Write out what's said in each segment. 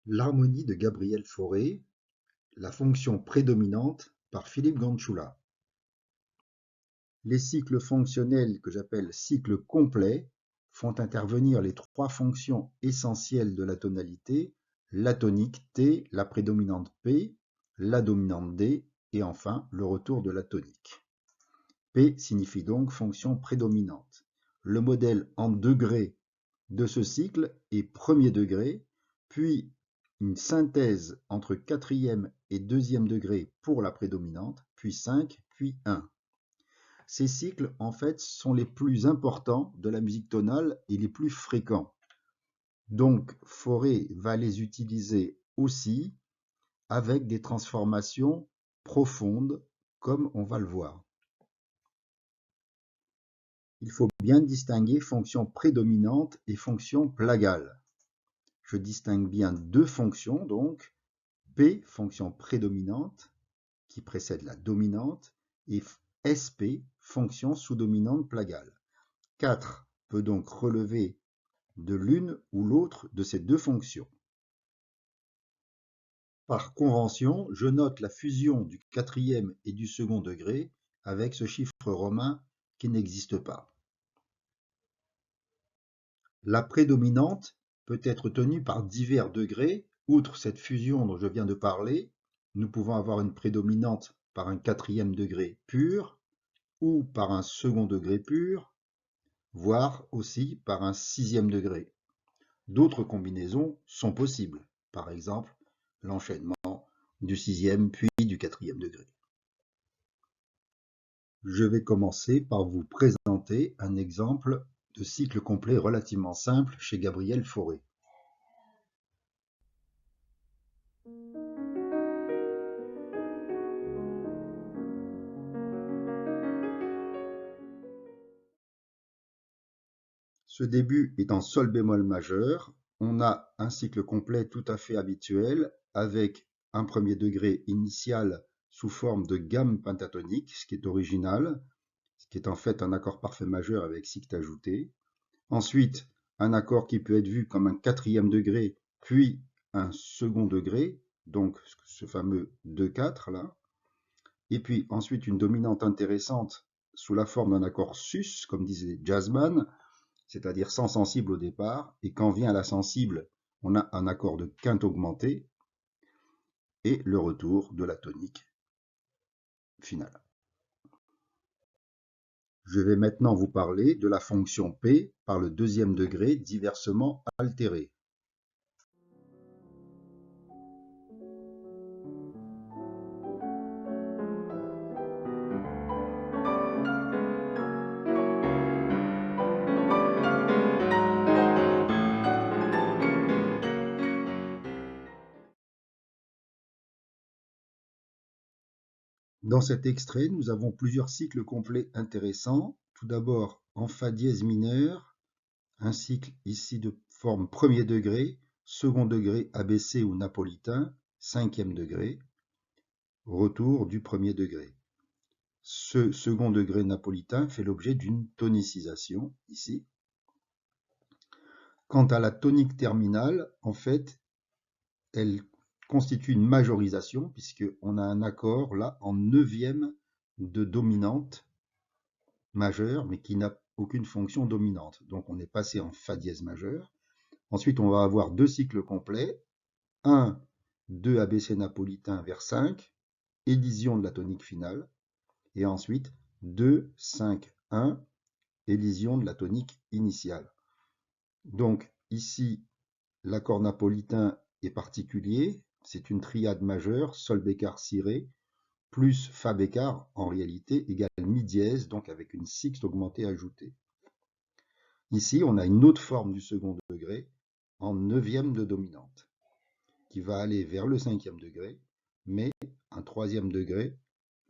L'harmonie de Gabriel Fauré, la fonction prédominante par Philippe Ganchula. Les cycles fonctionnels que j'appelle cycles complets font intervenir les trois fonctions essentielles de la tonalité, la tonique T, la prédominante P, la dominante D et enfin le retour de la tonique. P signifie donc fonction prédominante. Le modèle en degrés de ce cycle est premier degré, puis une synthèse entre quatrième et deuxième degré pour la prédominante, puis 5, puis 1. Ces cycles, en fait, sont les plus importants de la musique tonale et les plus fréquents. Donc, Fauré va les utiliser aussi avec des transformations profondes, comme on va le voir. Il faut bien distinguer fonction prédominante et fonction plagale. Je distingue bien deux fonctions, donc, P, fonction prédominante, qui précède la dominante, et SP, fonction sous-dominante plagale. 4 peut donc relever de l'une ou l'autre de ces deux fonctions. Par convention, je note la fusion du quatrième et du second degré avec ce chiffre romain qui n'existe pas. La prédominante peut être tenue par divers degrés. Outre cette fusion dont je viens de parler, nous pouvons avoir une prédominante par un quatrième degré pur ou par un second degré pur, voire aussi par un sixième degré. D'autres combinaisons sont possibles, par exemple l'enchaînement du sixième puis du quatrième degré. Je vais commencer par vous présenter un exemple de cycle complet relativement simple chez Gabriel Fauré. Ce début est en sol bémol majeur. On a un cycle complet tout à fait habituel avec un premier degré initial sous forme de gamme pentatonique, ce qui est original, ce qui est en fait un accord parfait majeur avec sixte ajouté. Ensuite, un accord qui peut être vu comme un quatrième degré, puis un second degré, donc ce fameux 2-4 là. Et puis ensuite une dominante intéressante sous la forme d'un accord sus, comme disait Jazzman, c'est-à-dire sans sensible au départ, et quand vient la sensible, on a un accord de quinte augmenté, et le retour de la tonique finale. Je vais maintenant vous parler de la fonction P par le deuxième degré diversement altéré. Dans cet extrait, nous avons plusieurs cycles complets intéressants. Tout d'abord, en Fa dièse mineur, un cycle ici de forme premier degré, second degré abaissé ou napolitain, cinquième degré, retour du premier degré. Ce second degré napolitain fait l'objet d'une tonicisation ici. Quant à la tonique terminale, en fait, elle constitue une majorisation puisqu'on a un accord là en neuvième de dominante majeure mais qui n'a aucune fonction dominante. Donc on est passé en Fa dièse majeur. Ensuite on va avoir deux cycles complets, 1, 2 ABC napolitain vers 5, élision de la tonique finale, et ensuite 2, 5, 1, élision de la tonique initiale. Donc ici l'accord napolitain est particulier, c'est une triade majeure, sol bécard si ré, plus fa bécard en réalité égale mi dièse, donc avec une sixte augmentée ajoutée. Ici on a une autre forme du second degré en neuvième de dominante, qui va aller vers le cinquième degré, mais un troisième degré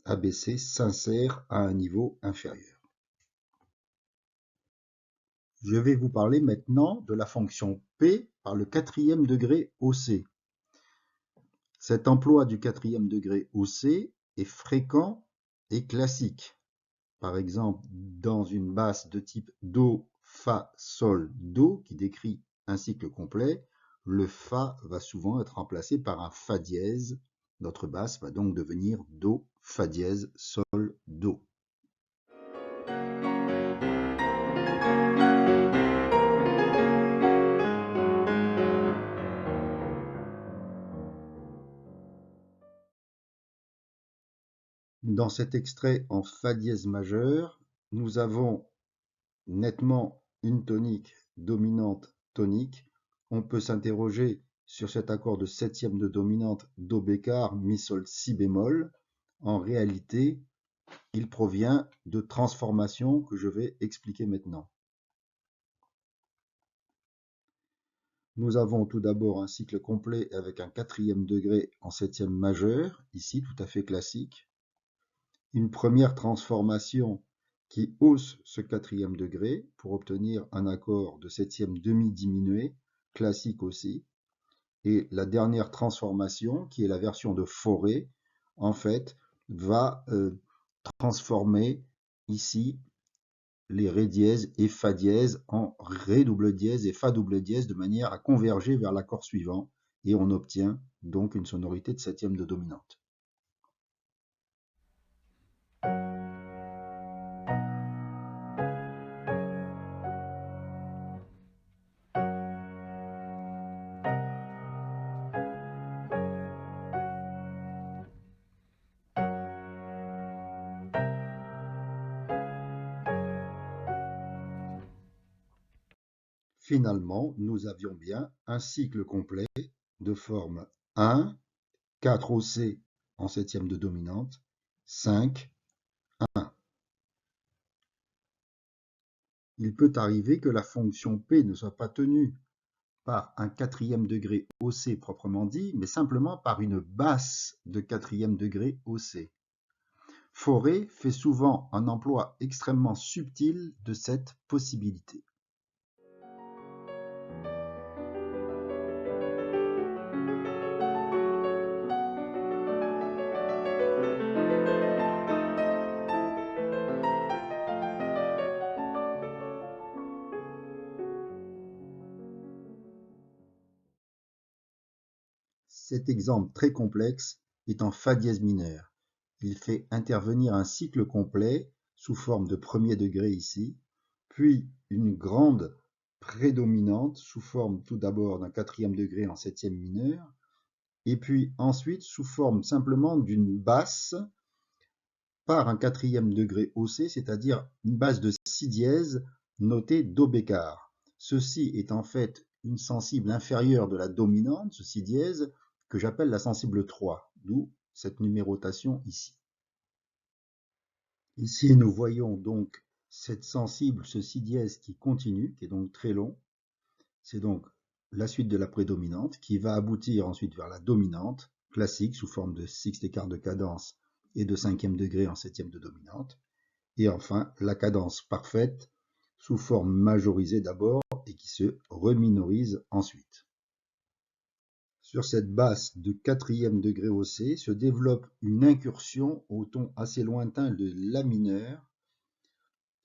abaissé s'insère à un niveau inférieur. Je vais vous parler maintenant de la fonction P par le quatrième degré OC. Cet emploi du quatrième degré OC est fréquent et classique. Par exemple, dans une basse de type Do, Fa, Sol, Do, qui décrit un cycle complet, le Fa va souvent être remplacé par un Fa dièse. Notre basse va donc devenir Do, Fa dièse, Sol, Do. Dans cet extrait en Fa dièse majeur, nous avons nettement une tonique dominante tonique. On peut s'interroger sur cet accord de septième de dominante Do bécard, Mi sol si bémol. En réalité, il provient de transformations que je vais expliquer maintenant. Nous avons tout d'abord un cycle complet avec un quatrième degré en septième majeur, ici tout à fait classique. Une première transformation qui hausse ce quatrième degré pour obtenir un accord de septième demi-diminué, classique aussi. Et la dernière transformation, qui est la version de Fauré, en fait, va transformer ici les Ré dièse et Fa dièse en Ré double dièse et Fa double dièse de manière à converger vers l'accord suivant, et on obtient donc une sonorité de septième de dominante. Finalement, nous avions bien un cycle complet de forme 1, 4 au C en septième de dominante, 5, 1. Il peut arriver que la fonction P ne soit pas tenue par un quatrième degré au C proprement dit, mais simplement par une basse de quatrième degré au C. Fauré fait souvent un emploi extrêmement subtil de cette possibilité. Cet exemple très complexe est en Fa dièse mineur. Il fait intervenir un cycle complet sous forme de premier degré ici, puis une grande prédominante sous forme tout d'abord d'un quatrième degré en septième mineur, et puis ensuite sous forme simplement d'une basse par un quatrième degré haussé, c'est-à-dire une basse de si dièse notée Do bécard. Ceci est en fait une sensible inférieure de la dominante, ce si dièse, que j'appelle la sensible 3, d'où cette numérotation ici. Ici, nous voyons donc cette sensible, ce si dièse qui continue, qui est donc très long. C'est donc la suite de la prédominante qui va aboutir ensuite vers la dominante, classique, sous forme de sixte quart de cadence et de cinquième degré en septième de dominante. Et enfin, la cadence parfaite, sous forme majorisée d'abord et qui se reminorise ensuite. Sur cette basse de quatrième degré au C se développe une incursion au ton assez lointain de La mineur.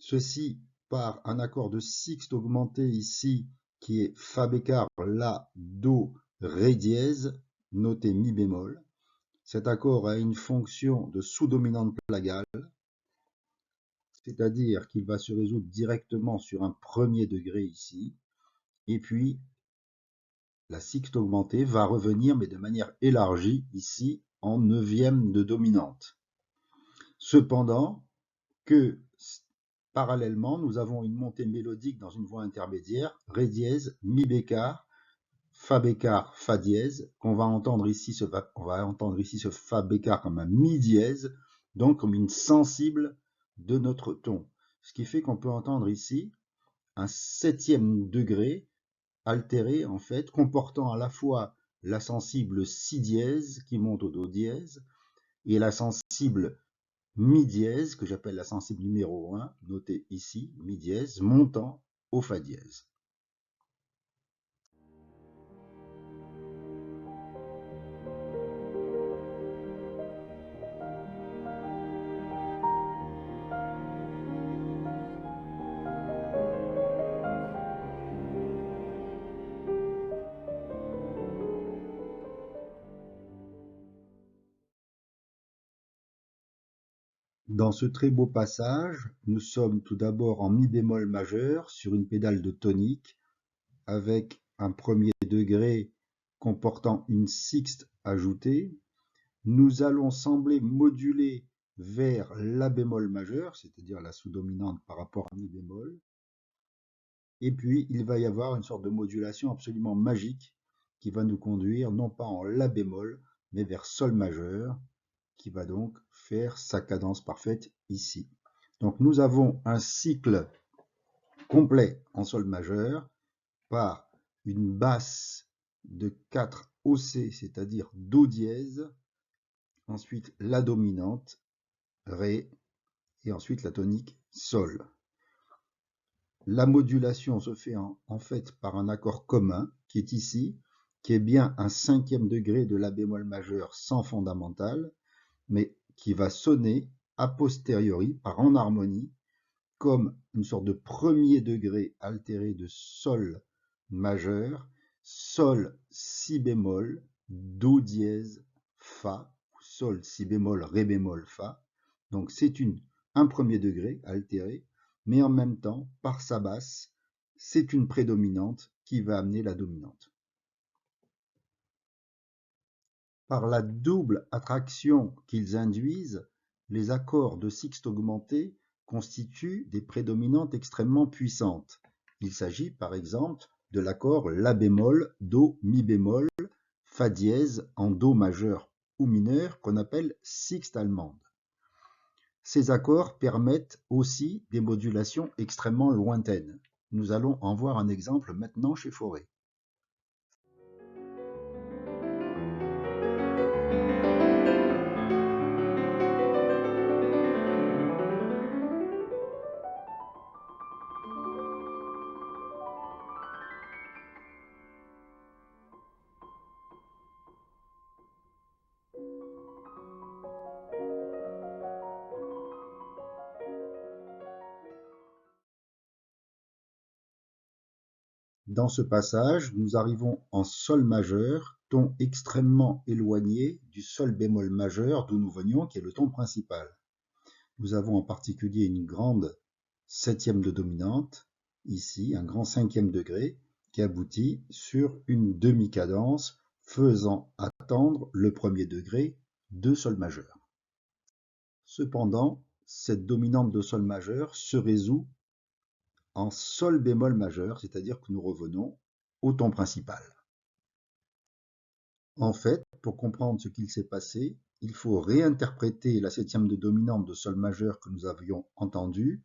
Ceci par un accord de sixte augmenté ici qui est Fa bécard, La, Do, Ré dièse, noté Mi bémol. Cet accord a une fonction de sous-dominante plagale, c'est-à-dire qu'il va se résoudre directement sur un premier degré ici, et puis la sixte augmentée va revenir, mais de manière élargie, ici, en neuvième de dominante. Cependant, que parallèlement, nous avons une montée mélodique dans une voix intermédiaire, Ré dièse, Mi bécard, Fa bécard, Fa dièse, qu'on va entendre ici, on va entendre ici ce Fa bécard comme un Mi dièse, donc comme une sensible de notre ton. Ce qui fait qu'on peut entendre ici un septième degré altéré en fait, comportant à la fois la sensible si dièse qui monte au do dièse et la sensible mi dièse que j'appelle la sensible numéro 1, notée ici, mi dièse, montant au fa dièse. Dans ce très beau passage, nous sommes tout d'abord en mi bémol majeur sur une pédale de tonique avec un premier degré comportant une sixte ajoutée. Nous allons sembler moduler vers la bémol majeur, c'est-à-dire la sous-dominante par rapport à mi bémol. Et puis, il va y avoir une sorte de modulation absolument magique qui va nous conduire non pas en la bémol, mais vers sol majeur, qui va donc faire sa cadence parfaite ici. Donc nous avons un cycle complet en sol majeur par une basse de 4 OC, c'est-à-dire Do dièse, ensuite la dominante, Ré, et ensuite la tonique, Sol. La modulation se fait en fait par un accord commun, qui est ici, qui est bien un cinquième degré de la bémol majeur sans fondamentale, mais qui va sonner a posteriori, par en harmonie, comme une sorte de premier degré altéré de sol majeur, sol si bémol, do dièse, fa, sol si bémol, ré bémol, fa. Donc c'est un premier degré altéré, mais en même temps, par sa basse, c'est une prédominante qui va amener la dominante. Par la double attraction qu'ils induisent, les accords de sixte augmenté constituent des prédominantes extrêmement puissantes. Il s'agit par exemple de l'accord La bémol, Do, Mi bémol, Fa dièse en Do majeur ou mineur qu'on appelle sixte allemande. Ces accords permettent aussi des modulations extrêmement lointaines. Nous allons en voir un exemple maintenant chez Fauré. Dans ce passage, nous arrivons en sol majeur, ton extrêmement éloigné du sol bémol majeur d'où nous venions, qui est le ton principal. Nous avons en particulier une grande septième de dominante, ici, un grand cinquième degré, qui aboutit sur une demi-cadence faisant attendre le premier degré de sol majeur. Cependant, cette dominante de sol majeur se résout en sol bémol majeur, c'est-à-dire que nous revenons au ton principal. En fait, pour comprendre ce qu'il s'est passé, il faut réinterpréter la septième de dominante de sol majeur que nous avions entendue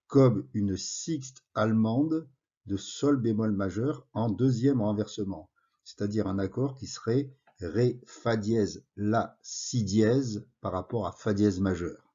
comme une sixte allemande de sol bémol majeur en deuxième renversement, c'est-à-dire un accord qui serait Ré, Fa dièse, La, Si dièse par rapport à Fa dièse majeur.